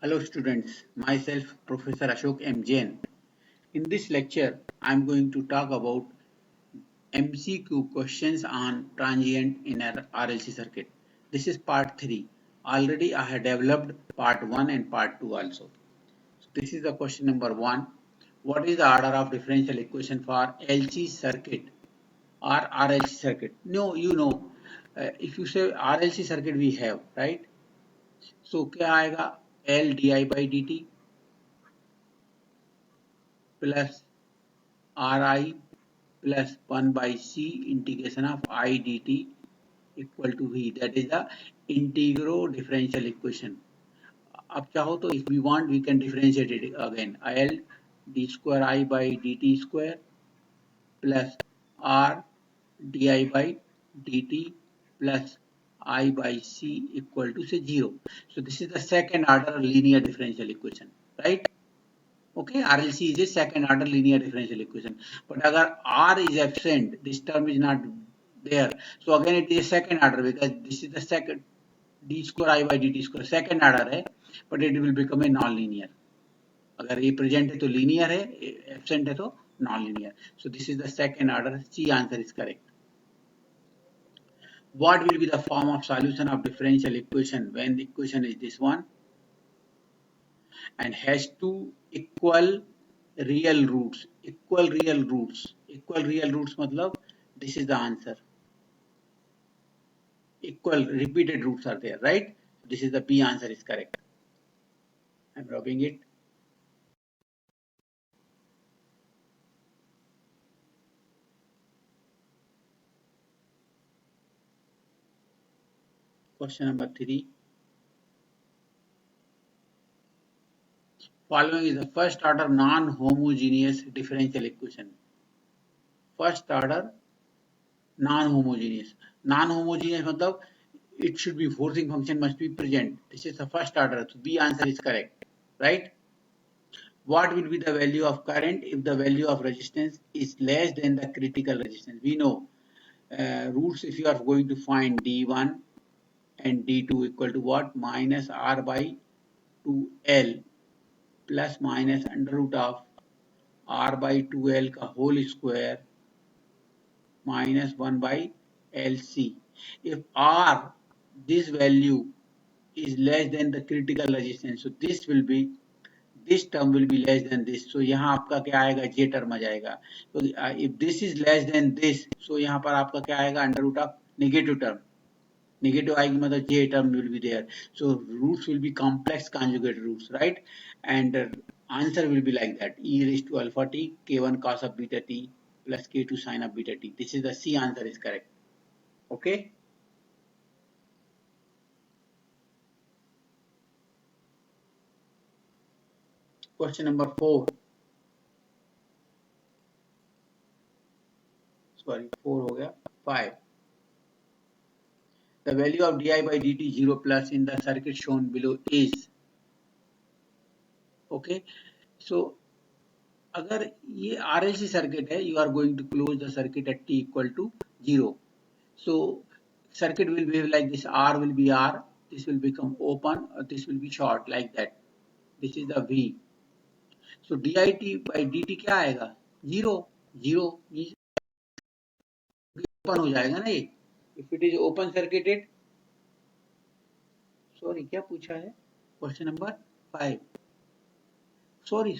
Hello students, myself Professor Ashok M. Jain. In this lecture, I am going to talk about MCQ questions on transient in an RLC circuit. This is part 3. Already I have developed part 1 and part 2 also. So this is the question number 1. What is the order of differential equation for LC circuit or RLC circuit? No, you know, if you say RLC circuit we have, right? So क्या आएगा L di by dt plus Ri plus 1 by C integration of I dt equal to V. That is the integral differential equation. अब चाहो तो if we want we can differentiate it again. IL d square I by dt square plus R di by dt plus I by C equal to say 0. So this is the second order linear differential equation, right? Okay, RLC is a second order linear differential equation. But agar R is absent, this term is not there. So again it is a second order because this is the second d square I by dt square second order है, but it will become a non-linear. अगर ये present है तो linear है, absent है तो non-linear. So this is the second order. C answer is correct. What will be the form of solution of differential equation when the equation is this one and has two equal real roots? Equal real roots. Equal real roots matlab this is the answer. Equal repeated roots are there, right? This is the B answer is correct. I'm rubbing it. Question number 3. Following is the first order non-homogeneous differential equation. First order non-homogeneous. Non-homogeneous matlab it should be forcing function must be present. This is the first order. So B answer is correct, right? What will be the value of current if the value of resistance is less than the critical resistance? We know roots if you are going to find D1 and D2 equal to what? Minus R by 2L plus minus under root of R by 2L का whole square minus 1 by LC. If R, this value is less than the critical resistance, so this term will be less than this. So यहाँ आपका क्या आएगा? J term आ जाएगा. So if this is less than this, so यहाँ पर आपका क्या आएगा? Under root of negative term. Negative आएगी मतलब J term will be there. So roots will be complex conjugate roots, right? And answer will be like that: e raised to alpha t k1 cos of beta t plus k2 sin of beta t. This is the C answer is correct. Okay. Question number 4. Sorry, 4 हो गया. 5. The value of di by dt 0 plus in the circuit shown below is. Okay. So अगर ये RLC circuit है, you are going to close the circuit at t equal to 0. So circuit will behave like this. R will be R. This will become open. Or this will be short like that. This is the V. So dit by dt क्या आएगा? 0. 0 open हो जाएगा ना ये. If it is open circuited. Sorry, क्या पूछा है? Question number 5. Sorry.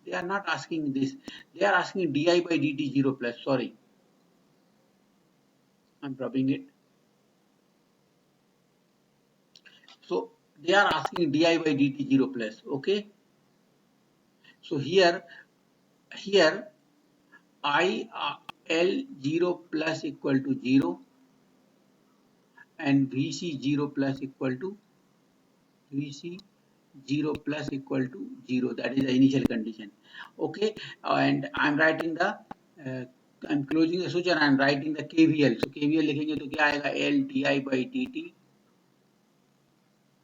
They are not asking this. They are asking di by dt 0 plus. Sorry. I'm rubbing it. So they are asking di by dt 0 plus. Okay. So here I L 0 plus equal to 0 and VC 0 plus equal to 0. That is the initial condition. Okay, and I'm writing the I'm closing the switch and I'm writing the KVL. So KVL लिखेंगे तो क्या आएगा? L di by dt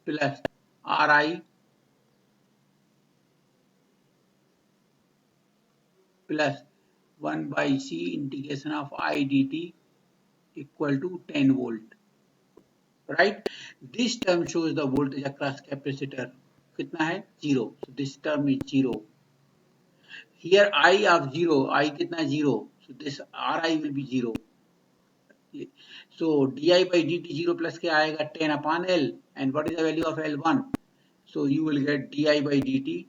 plus Ri plus 1 by C integration of I dt equal to 10 volt. right? This term shows the voltage across capacitor. कितना है? 0. So this term is 0. Here I of 0, I कितना 0. So this Ri will be 0. So di by dt 0 plus क्या आएगा? 10 upon L. And what is the value of L1? So you will get di by dt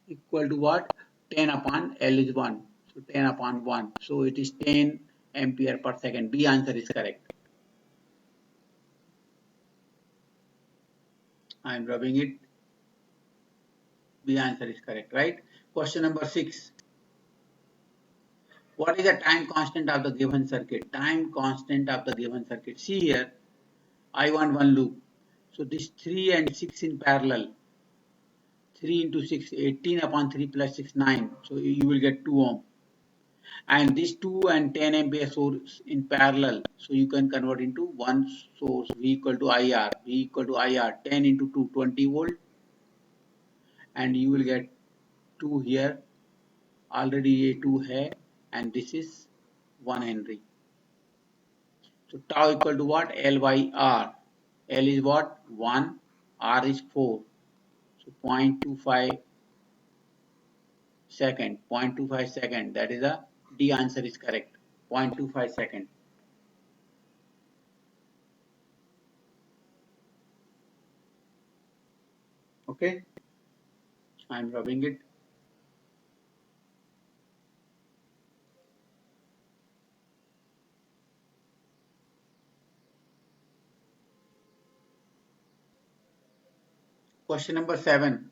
equal to what? 10 upon L is 1. So 10 upon 1. So it is 10 ampere per second. B answer is correct. I am rubbing it. B answer is correct, right? Question number 6. What is the time constant of the given circuit? Time constant of the given circuit. See here, I want one loop. So this 3 and 6 in parallel. 3 into 6, 18 upon 3 plus 6, 9. So you will get 2 ohm. And this 2 and 10 ampere source in parallel. So you can convert into one source, V equal to IR. V equal to IR. 10 into 2, 20 volt. And you will get 2 here. Already ये 2 है. And this is 1 Henry. So tau equal to what? L by R. L is what? 1. R is 4. So 0.25 second. 0.25 second. That is the D answer is correct. 0.25 second. Okay. I am rubbing it. Question number 7.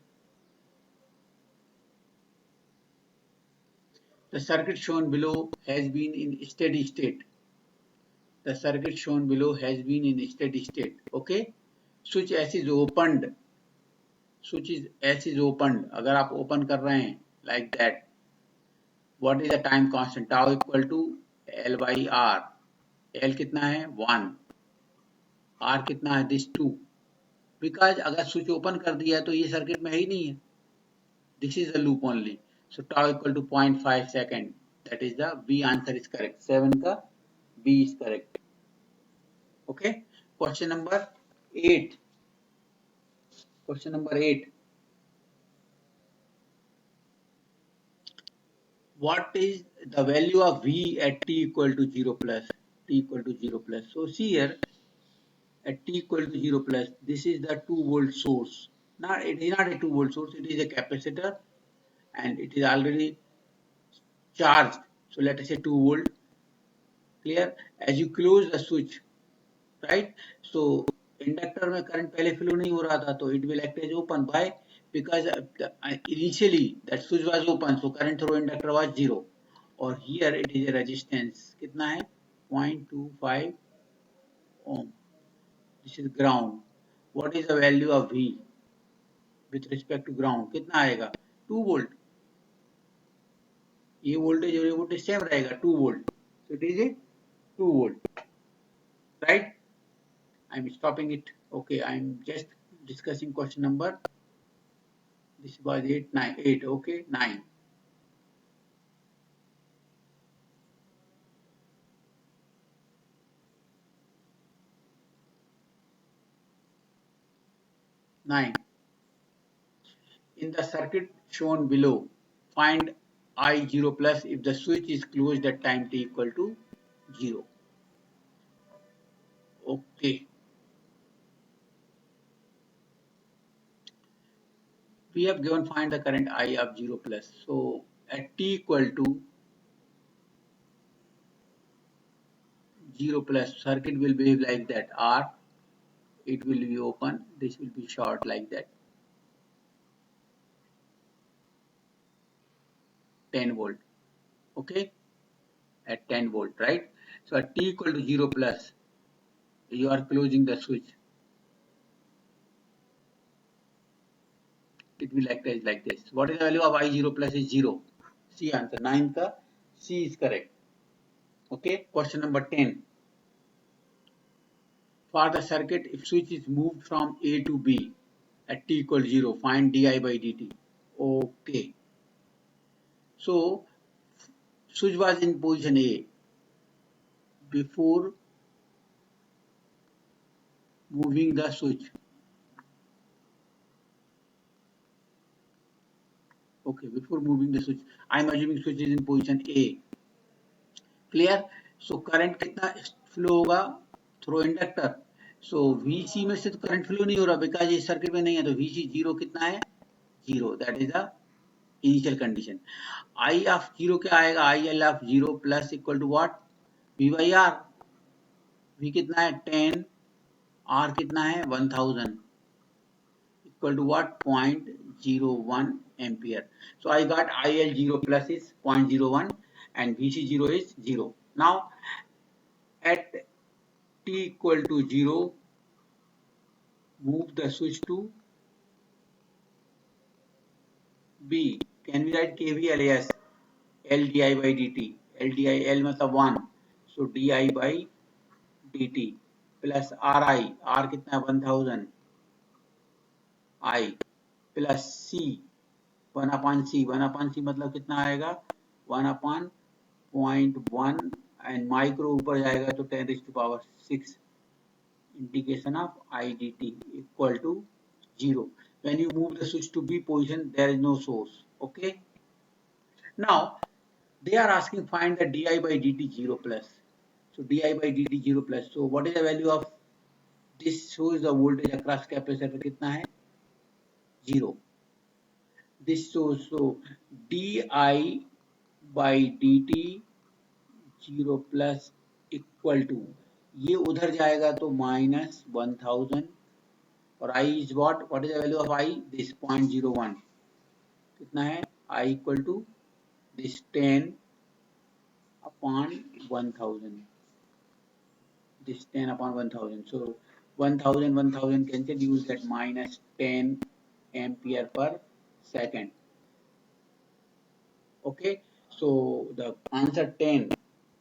The circuit shown below has been in steady state. The circuit shown below has been in steady state. Okay. Switch S is opened. Switch is S is opened. अगर आप open कर रहे हैं like that. What is the time constant? Tau equal to L by R. L कितना है? 1. R कितना है? This 2. Because अगर switch open कर दिया है तो ये circuit में है ही नहीं है. This is the loop only. So tau equal to 0.5 second. That is the B answer is correct. 7 का B is correct. Okay. Question number 8. Question number 8. What is the value of V at t equal to 0 plus? T equal to 0 plus. So see here, at t equal to 0 plus, this is the 2 volt source. Now it is not a 2 volt source, it is a capacitor and it is already charged. So let us say 2 volt. Clear? As you close the switch, right? So inductor में current पहले flow नहीं हो रहा था, तो it will act as open. Why? Because initially that switch was open, so current through inductor was 0. Or here it is a resistance. कितना है? 0.25 ohm. This is ground. What is the value of V with respect to ground? कितना आएगा? 2 volt. ये voltage और ये voltage same रहेगा, 2 volt. So it is a 2 volt. Right? I am stopping it. Okay, I am just discussing question number. This was 8, 9, 8. Okay, 9. In the circuit shown below, find I0 plus if the switch is closed at time t equal to 0. Okay. We have given find the current I of 0 plus. So at t equal to 0 plus, circuit will behave like that. R, it will be open, this will be short like that. 10 volt. Okay, at 10 volt, right? So at t equal to 0 plus, you are closing the switch. It will act as like this. What is the value of I0 plus is 0. C answer. 9 ka C is correct. Okay, question number 10. For the circuit, if switch is moved from A to B at t equal 0, find di by dt. Okay. So switch was in position A. before moving the switch. Okay, before moving the switch, I am assuming switch is in position A. Clear? So current कितना flow होगा through inductor. सो VC में से तो current flow नहीं हो रहा because इस circuit में नहीं है, तो VC जीरो कितना है, zero. That is the initial condition. I of zero क्या आएगा, IL of zero plus equal to what, V by R. V कितना है 10, R कितना है 1000, equal to what, 0.01 ampere. So I got IL 0 plus is 0.01 and VC 0 is 0. Now at t equal to 0, move the switch to B. Can we write KVL? Yes. L di by dt. L di, L मतलब 1. So di by dt plus Ri. R कितना है 1000. I plus C 1 upon C. 1 upon C मतलब कितना आएगा 1 upon 0.1 and micro ऊपर जाएगा तो 10 raised to power 6. Indication of IDT equal to 0. When you move the switch to B position, there is no source. Okay. Now they are asking find the di by dt 0 plus. So di by dt 0 plus. So what is the value of this? Shows the voltage across capacitor कितना है 0. This shows so di by dt 0 plus equal to, ये उधर जाएगा तो -1000 और I is what is the value of I, this 0.01 कितना है I equal to this 10 upon 1000, this 10 upon 1000. So 1000 cancel, use that -10 ampere per second. Okay, so the answer 10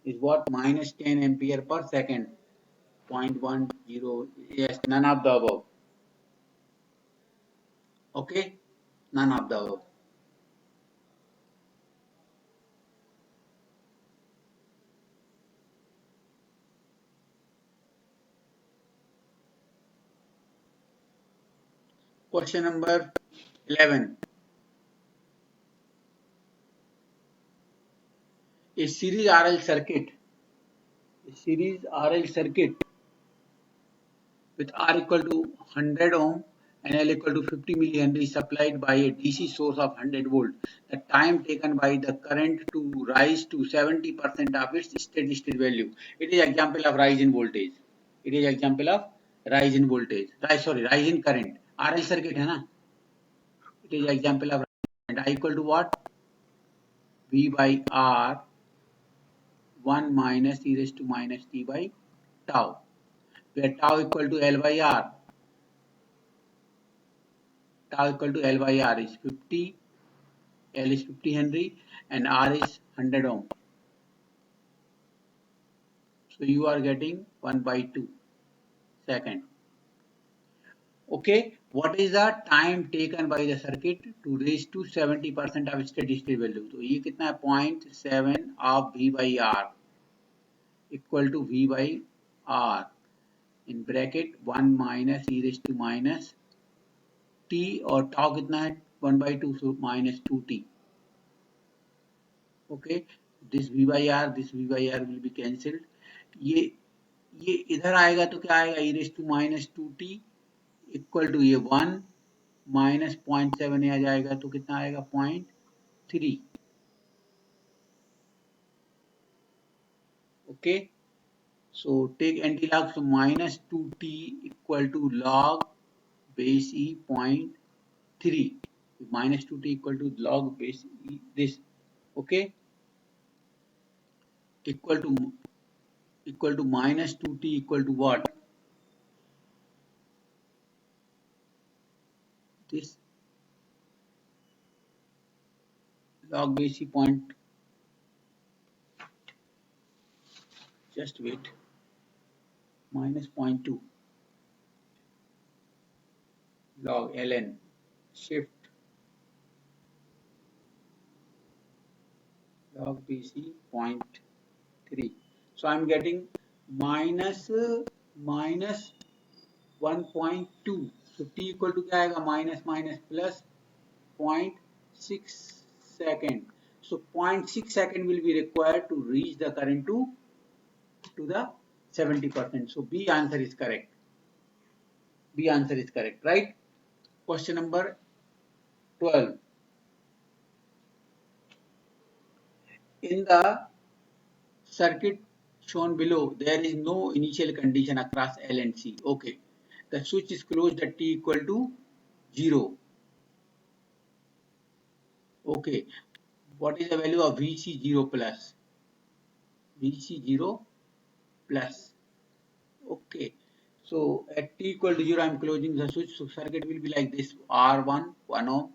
is what, -10 ampere per second. 0.10. Yes, none of the above. Okay, none of the above. Question number 11. A series RL circuit with R equal to 100 ohm and L equal to 50 millihenry is supplied by a DC source of 100 volt. The time taken by the current to rise to 70% of its steady state value. It is example of rise in voltage. It is example of rise in voltage. Rise in current. RL circuit है ना? It is example of current. I equal to what? V by R 1 minus e raised to minus t by tau, where tau equal to L by R. Tau equal to L by R is 50, L is 50 Henry and R is 100 ohm. So you are getting 1 by 2 second. Okay, what is the time taken by the circuit to reach to 70% of steady state value? तो ये कितना है 0.7 of V by R equal to V by R in bracket 1 minus e raised to minus t और tau कितना है 1 by 2, so minus 2t. Okay, this V by R will be cancelled. ये इधर आएगा तो क्या आएगा e raised to minus 2t equal to ये 1 माइनस 0.7 आ जाएगा तो कितना आएगा 0.3. Okay, so take anti log, so minus 2t equal to log base e 0.3. minus 2t equal to log base e this. Okay, equal to minus 2t equal to what, this log base e point, just wait, minus 0.2 log ln shift log bc 0.3. So I am getting minus 1.2, so t equal to क्या आएगा, minus minus plus 0.6 second. So 0.6 second will be required to reach the current to the 70%. So B answer is correct. B answer is correct, right? Question number 12. In the circuit shown below, there is no initial condition across L and C. Okay. The switch is closed at t equal to 0. Okay. What is the value of VC0 plus? VC0 plus. Okay. So at t equal to 0, I am closing the switch. So circuit will be like this: R1, 1 ohm.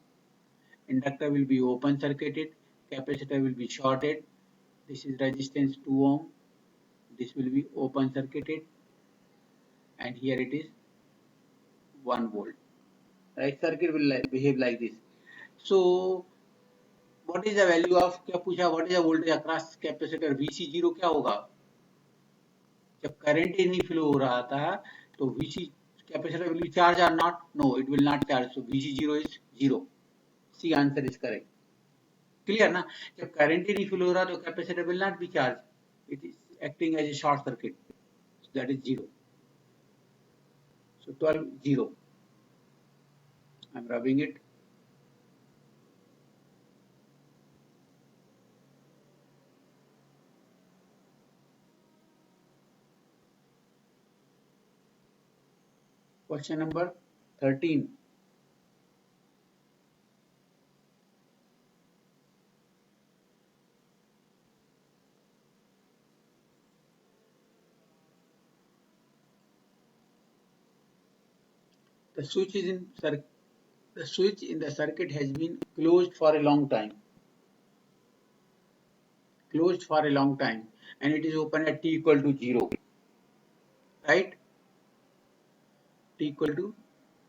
Inductor will be open circuited. Capacitor will be shorted. This is resistance 2 ohm. This will be open circuited. And here it is 1 volt. Right? Circuit will behave like this. So what is the value of, क्या पूछा, what is the voltage across capacitor? VC0 क्या होगा? जब current ही नहीं flow हो रहा था तो VC capacitor will be charged or not? No, it will not charge. So VC0 is 0. C answer is correct. Clear ना? जब करंट ही नहीं फ्लो हो रहा तो capacitor will not be charged. It is acting as a short circuit. So that is 0. So 12, 0. I am rubbing it. Question number 13. The switch in the circuit has been closed for a long time. Closed for a long time, and it is open at t equal to 0. Right? T equal to,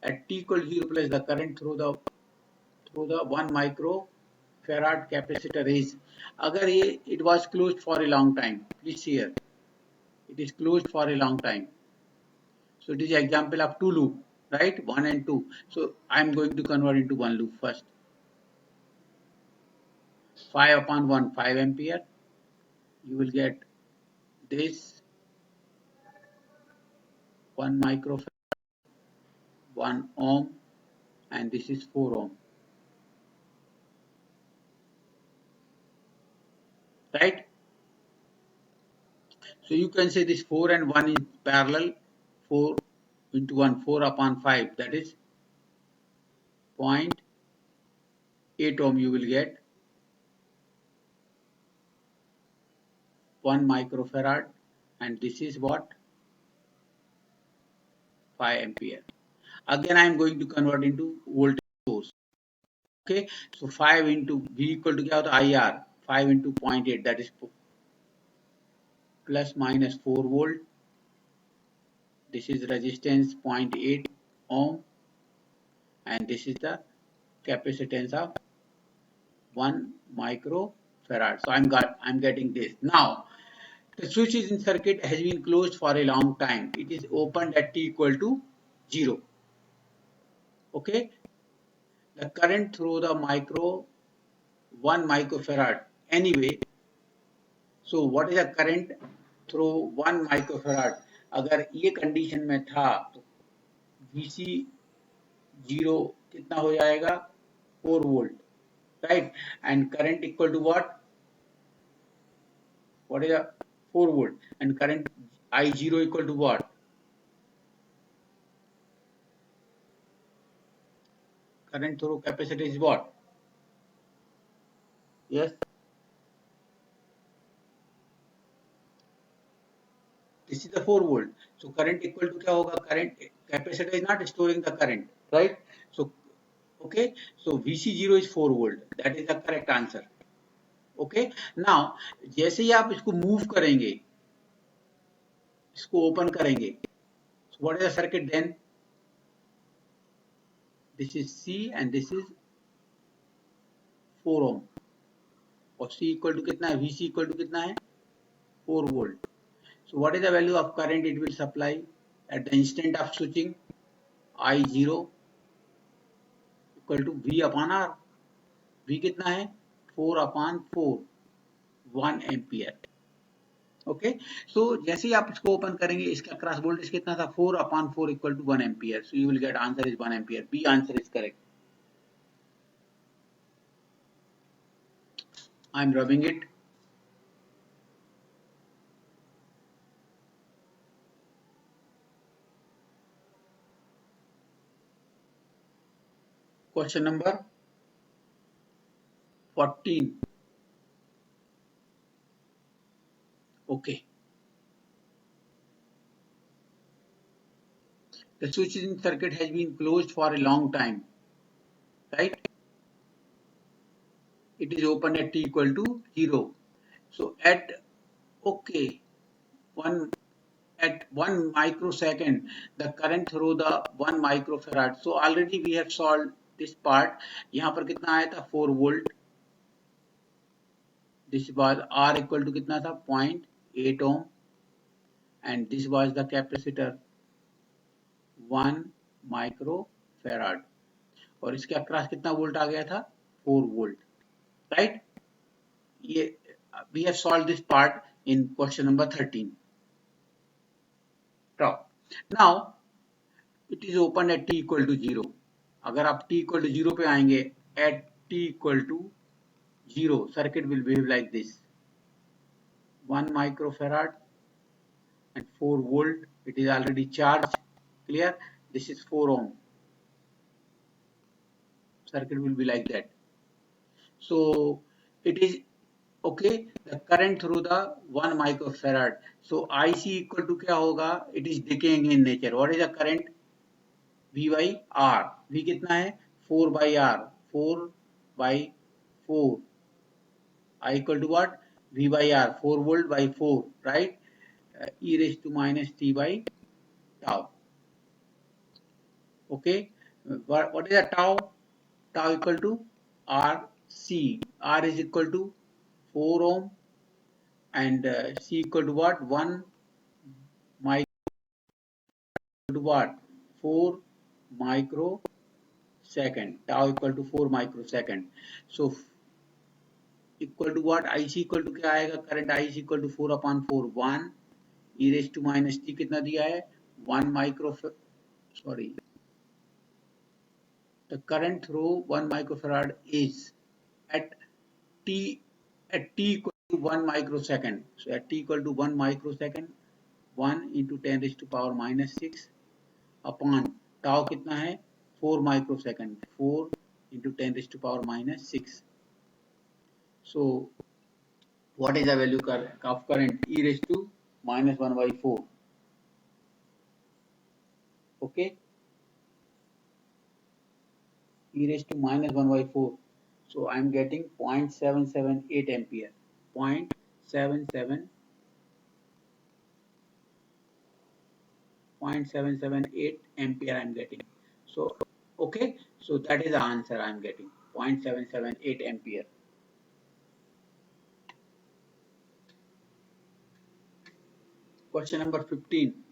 at t equal to 0 plus the current through the 1 microfarad capacitor is. अगर ये it was closed for a long time, please see here. It is closed for a long time. So it is an example of two loop, right? 1 and 2. So I am going to convert into one loop first. 5 upon 1, 5 ampere. You will get this 1 microfarad, 1 ohm, and this is 4 ohm. Right? So you can say this 4 and 1 is parallel. 4 into 1, 4 upon 5, that is 0.8 ohm. You will get 1 microfarad, and this is what? 5 ampere. Again I am going to convert into voltage source. Okay, so 5 into V equal to क्या होता है IR, 5 into 0.8, that is plus minus 4 volt. This is resistance 0.8 ohm, and this is the capacitance of 1 microfarad. So I'm getting this. Now the switch is in circuit has been closed for a long time. It is opened at t equal to 0. Okay, the current through the 1 microfarad anyway. So what is the current through 1 microfarad? अगर ये condition में था तो VC0 कितना हो जाएगा? 4 volt, right? And current equal to what? What is the 4 volt? And current I0 equal to what? Current through capacitor is what? Yes. This is the 4 volt. So current equal to क्या होगा? Current capacitor is not storing the current, right? So okay. So VC0 is 4 volt. That is the correct answer. Okay. Now जैसे ही आप इसको move करेंगे, इसको open करेंगे, so what is the circuit then? This is C and this is 4 ohm. और C equal to कितना है? VC equal to कितना है? 4 volt. So what is the value of current it will supply at the instant of switching? I0 equal to V upon R. V कितना है 4/4 1 ampere. Okay so जैसे ही आप इसको open करेंगे इसका क्रॉस वोल्टेज कितना था 4/4 equal to 1 ampere. So you will get answer is 1 ampere. B answer is correct. I am rubbing it. Question number 14. Okay. The switching circuit has been closed for a long time, right? It is open at t equal to 0. So at 1 microsecond, the current through the 1 microfarad. So already we have solved this part. यहाँ पर कितना आया था 4 volt. This was R equal to कितना था 0.8 ohm, and this was the capacitor 1 microfarad. और इसके across कितना वोल्ट आ गया था 4 volt, right? ये we have solved this part in question number 13. Now it is open at t equal to 0. अगर आप t equal to 0 पे आएंगे, at t equal to 0 circuit will behave like this. 1 microfarad and 4 volt. It is already charged. Clear? This is 4 ohm. Circuit will be like that. So it is okay. The current through the 1 microfarad. So IC equal to क्या होगा? It is decaying in nature. What is the current? V by R. V कितना है 4 by R. 4 by 4. I equal to what? V by R. 4 volt by 4. Right? E raised to minus t by tau. Okay. What is the tau? Tau equal to RC. R is equal to 4 ohm and C equal to what? 1 micro to what? 4 microsecond. Tau equal to 4 microsecond. So equal to what? IC equal to क्या आएगा? Current IC equal to 4/4 1 e raised to minus t कितना दिया है 1 microfarad. Sorry, the current through 1 microfarad is at t equal to 1 microsecond. So at t equal to 1 microsecond 1 into 10 raised to power minus 6 upon tau कितना है 4 microsecond. 4 into 10 raised to power minus 6. So what is the value of current? E raised to minus 1 by 4. Okay, e raised to minus 1 by 4. So I am getting 0.778 ampere. 0.778 ampere I am getting. So okay, so that is the answer I am getting 0.778 ampere. Question number 15.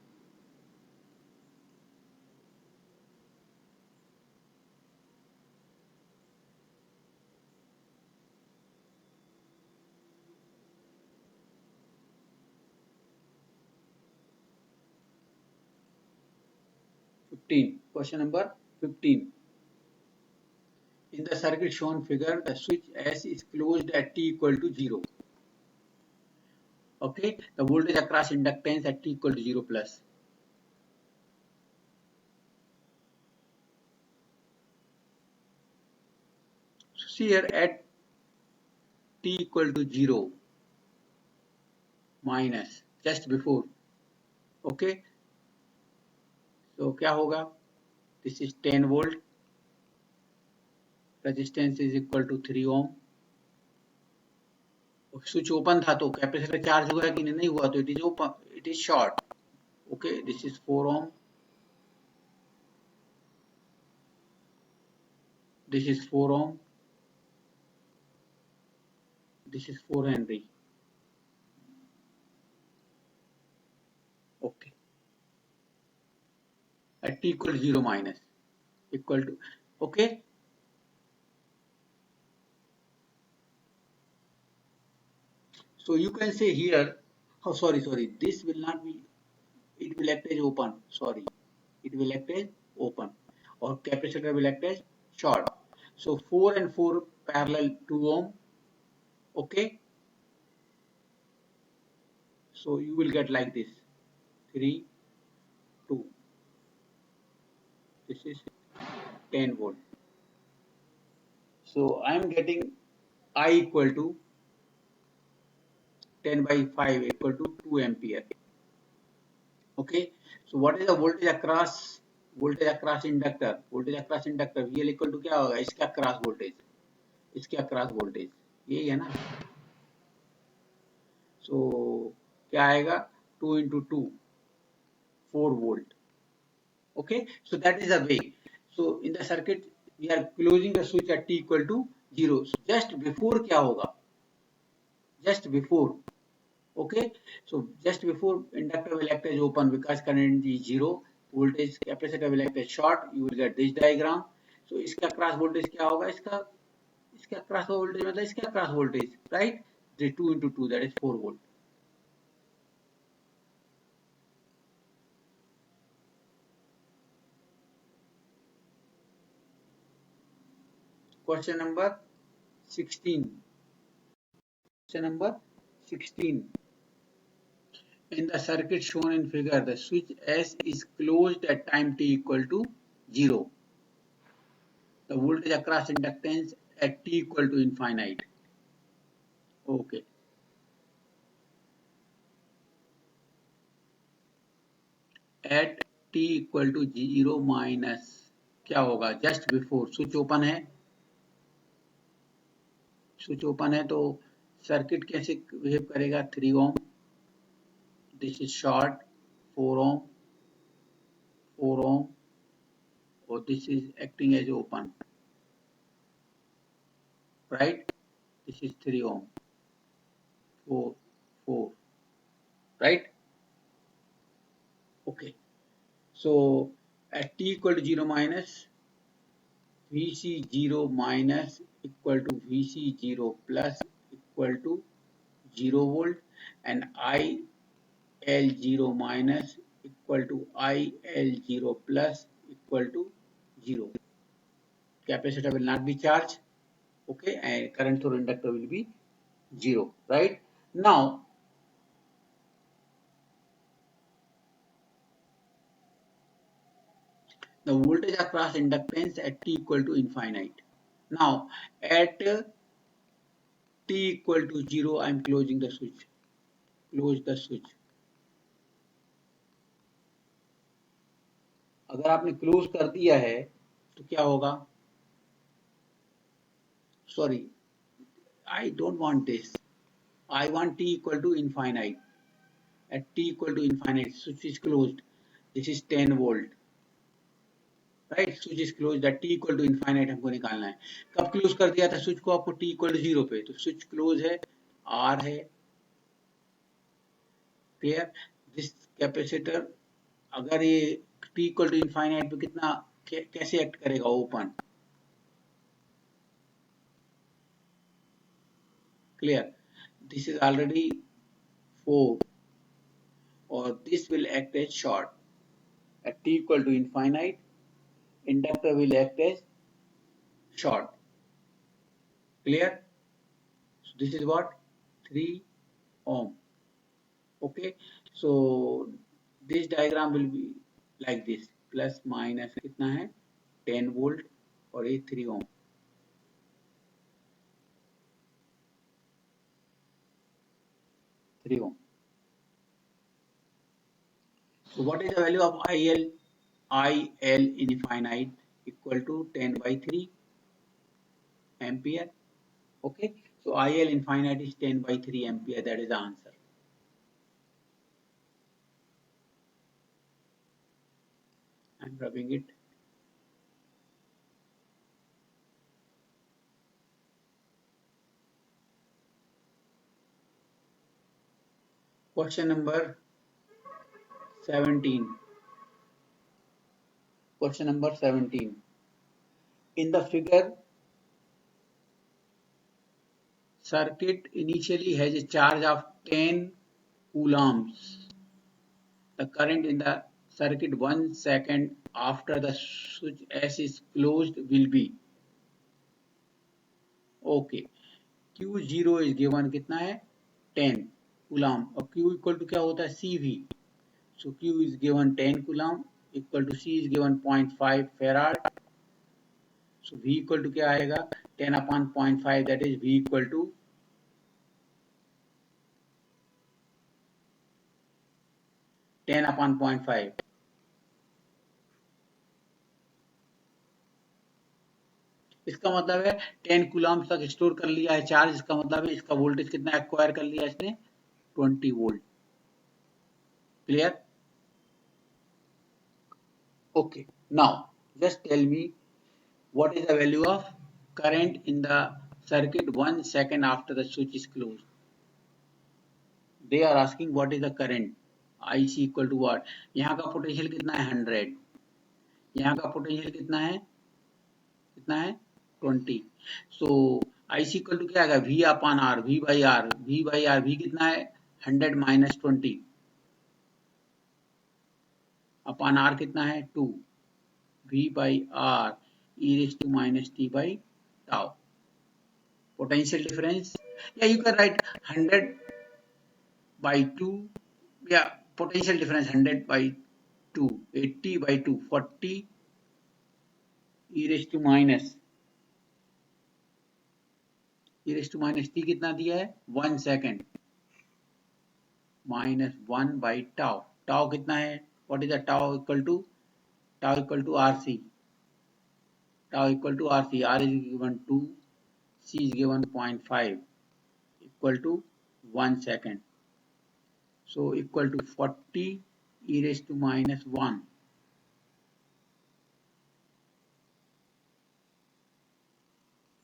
Question number 15. In the circuit shown figure, the switch S is closed at t equal to 0. Okay, the voltage across inductance at t equal to 0 plus. So see here at t equal to 0 minus just before. Okay, so क्या होगा? This is 10 volt. Resistance is equal to 3 ohm. Switch open था तो capacitor charge हुआ कि नहीं हुआ तो it is open, it is short. Okay, this is 4 ohm, this is 4 ohm, this is 4 Henry. at t equal to 0 minus equal to, okay. So you can say here, oh sorry, this will not be, it will act as open, sorry, it will act as open, or capacitor will act as short. So 4 and 4 parallel 2 ohm, okay. So you will get like this, 3, 2, this is 10 volt. So I am getting I equal to 10 by 5 equal to 2 ampere. Okay. So what is the voltage across inductor? Voltage across inductor VL equal to क्या होगा? इसका across voltage. इसके across voltage. यही है ना? So क्या आएगा? 2 into 2, 4 volt. Okay. So that is the way. So in the circuit we are closing the switch at t equal to 0. So just before क्या होगा? Just before. Okay, so just before inductor will act as open because current is 0, voltage capacitor will act as short, you will get this diagram. So इसका cross voltage क्या होगा? इसका इसका cross voltage मतलब इसका cross voltage, right? The 2 into 2, that is 4 volt. Question number 16. Question number 16. In the circuit shown in figure, the switch S is closed at time t equal to 0. The voltage across inductance at t equal to infinite. Okay. At t equal to 0 minus क्या होगा? Just before switch open है, switch open है तो circuit कैसे behave करेगा? 3 ohm, this is short, 4 ohm, 4 ohm, और this is acting as open, right? This is 3 ohm, 4, 4, right? Okay, so at t equal to 0 minus Vc0 minus equal to Vc0 plus equal to 0 volt, and IL0 minus equal to IL0 plus equal to 0. Capacitor will not be charged, okay, and current through inductor will be 0, right? Now the voltage across inductance at t equal to infinite. Now at t equal to 0 I am closing the switch. Close the switch. अगर आपने close कर दिया है तो क्या होगा? Sorry, I don't want this. I want t equal to infinite. At t equal to infinite, switch is closed. This is 10 volt. Right, switch is close at T equal to infinite हमको निकालना है. कब close कर दिया था switch को आपको? T equal to 0 पे. तो स्विच क्लोज है, आर है, क्लियर? दिस कैपेसिटर अगर ये टी इक्वल टू इनफाइनाइट पे कितना कैसे एक्ट करेगा? Open, clear? This is already 4 और this will act as short at T equal to infinite. Inductor will act as short, clear? So this is what? 3 ohm. Okay, so this diagram will be like this, plus minus कितना है? 10 volt और ये 3 ohm. 3 ohm. So what is the value of IL? IL infinite equal to 10 by 3 ampere. Okay, so IL infinite is 10 by 3 ampere. That is the answer. I'm rubbing it. Question number 17. Question number 17. In the figure, circuit initially has a charge of 10 coulombs. The current in the circuit 1 second after the switch S is closed will be. Okay. Q0 is given कितना है 10 coulomb और Q equal to क्या होता है CV. So Q is given 10 coulomb equal to C is given 0.5 farad. So V equal to क्या आएगा 10 upon 0.5 that is V equal to 10 upon 0.5. इसका मतलब है 10 कूलम तक स्टोर कर लिया है चार्ज. इसका मतलब है इसका वोल्टेज कितना एक्वायर कर लिया इसने 20 volt. Clear. Okay, now just tell me what is the value of current in the circuit 1 second after the switch is closed. They are asking what is the current. IC equal to what. यहाँ का potential कितना है 100. यहाँ का potential कितना है 20. So IC equal to क्या आएगा V upon R. V by R. V by R. V कितना है 100 minus 20 upon R कितना है 2. V by R e raised to minus t by tau. Potential difference. Yeah, you can write 100 by 2. Yeah, potential difference 100 by 2. 80 by 2. 40 e raised to minus. E raised to minus t कितना दिया है 1 second. Minus 1 by tau. Tau कितना है? What is the tau equal to? Tau equal to RC. Tau equal to RC. R is given 2. C is given 0.5 equal to 1 second. So equal to 40 e raised to minus 1.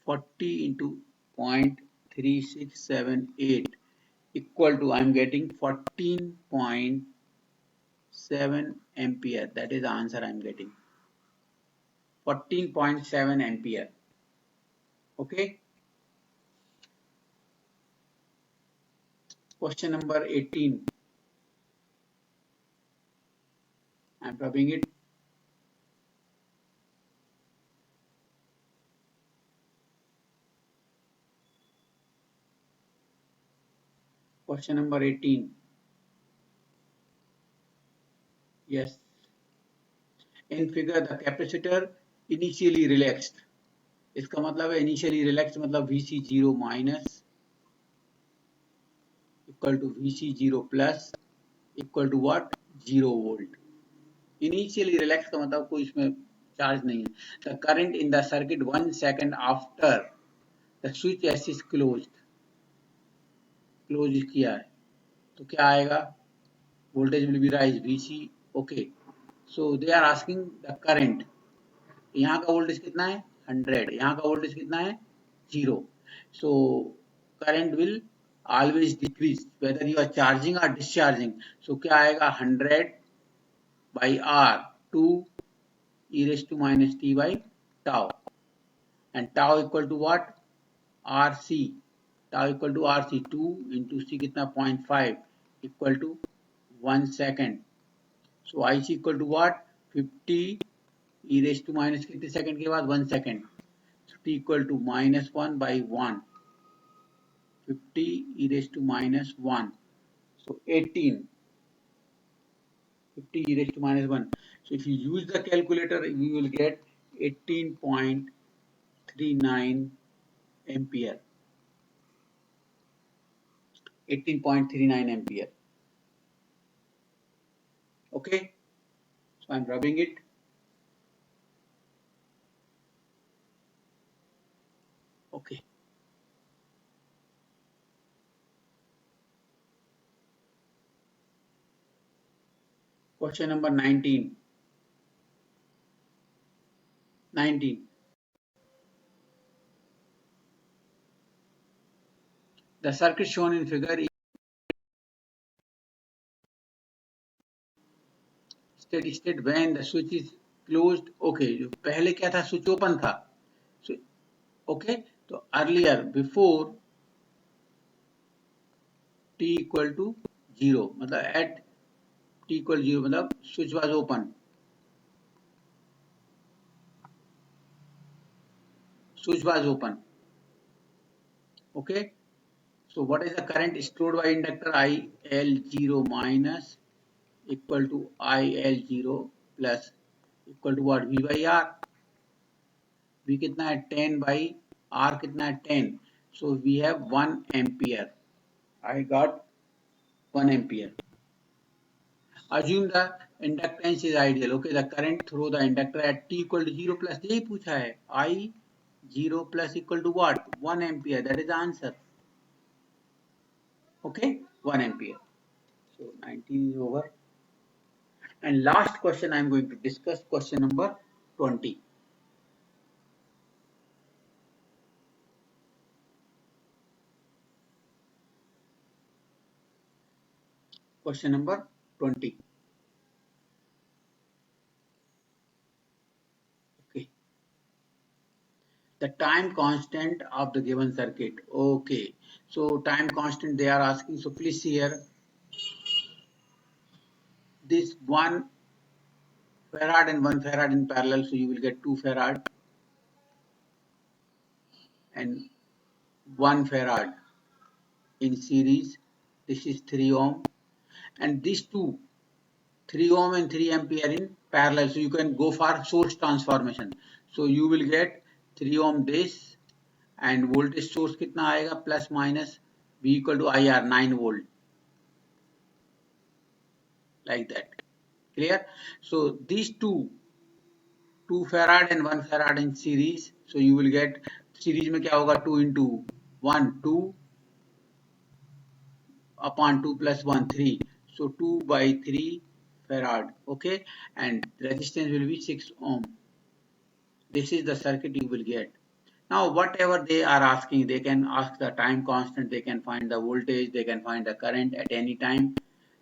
40 into 0.3678 equal to I am getting 14.7 ampere. That is the answer I am getting. 14.7 ampere. Okay. Question number 18. I am rubbing it. Question number 18. Yes. In figure the capacitor initially relaxed. इसका मतलब है initially relaxed मतलब VC0 minus equal to VC0 plus equal to what 0 volt. Initially relaxed का मतलब कोई इसमें charge नहीं है. The current in the circuit 1 second after the switch S is closed. Close किया है तो क्या आएगा voltage will be rise VC. Okay, so they are asking the current. यहाँ का वोल्टेज कितना है 100. यहाँ का वोल्टेज कितना है 0. So current will always decrease whether you are charging or discharging. So क्या आएगा 100 by R 2 e raised to minus t by tau, and tau equal to what RC. Tau equal to RC 2 into C कितना 0.5 equal to 1 second. So IC equal to what 50 e raised to minus कितने second के बाद 1 second. So t equal to minus 1 by 1. 50 e raised to minus 1. So 18. 50 e raised to minus 1. So if you use the calculator, we will get 18.39 ampere. 18.39 ampere. Okay. So I'm rubbing it. Okay. Question number 19. 19. The circuit shown in figure is steady state when the switch is closed, okay, जो पहले क्या था, switch open था, okay, तो earlier before t equal to 0, मतलब at t equal 0, मतलब switch was open, switch was open. Okay, so what is the current stored by inductor? IL0 minus equal to IL0 plus equal to what? V by R. V कितना है 10 by R कितना है 10. So we have 1 ampere. I got 1 ampere. Assume the inductance is ideal. Okay, the current through the inductor at t equal to 0 plus, यही पूछा है, I 0 plus equal to what? 1 ampere. That is the answer. Okay, 1 ampere. So 19 is over. And last question I am going to discuss, question number 20. Question number 20. Okay. The time constant of the given circuit. Okay. So time constant they are asking. So please see here. This 1 farad and 1 farad in parallel. So you will get 2 farad and 1 farad in series. This is 3 ohm. And these two, 3 ohm and 3 ampere in parallel. So you can go for source transformation. So you will get 3 ohm this and voltage source कितना आएगा, plus minus V equal to IR 9 volt, like that. Clear? So these two 2 farad and 1 farad in series. So you will get series में क्या होगा, 2 into 1 2 upon 2 plus 1 3. So 2 by 3 farad. Okay, and resistance will be 6 ohm. This is the circuit you will get. Now whatever they are asking, they can ask the time constant, they can find the voltage, they can find the current at any time,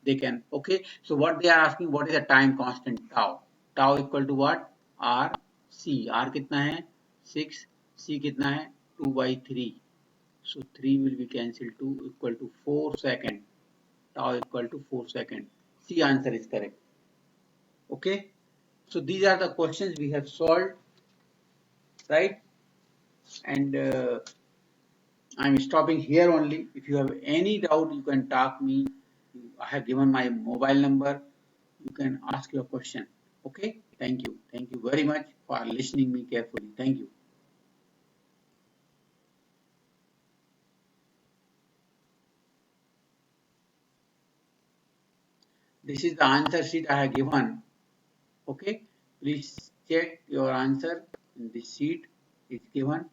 they can. Okay, so what they are asking, what is the time constant? Tau. Tau equal to what? R C. R कितना है 6, C कितना है 2 by 3. So 3 will be cancelled, 2 equal to 4 second. Tau equal to 4 second. C answer is correct. Okay, so these are the questions we have solved, right? And I'm stopping here only. If you have any doubt, you can talk me. I have given my mobile number. You can ask your question. Okay. Thank you. Thank you very much for listening me carefully. Thank you. This is the answer sheet I have given. Okay. Please check your answer in this sheet. It's given.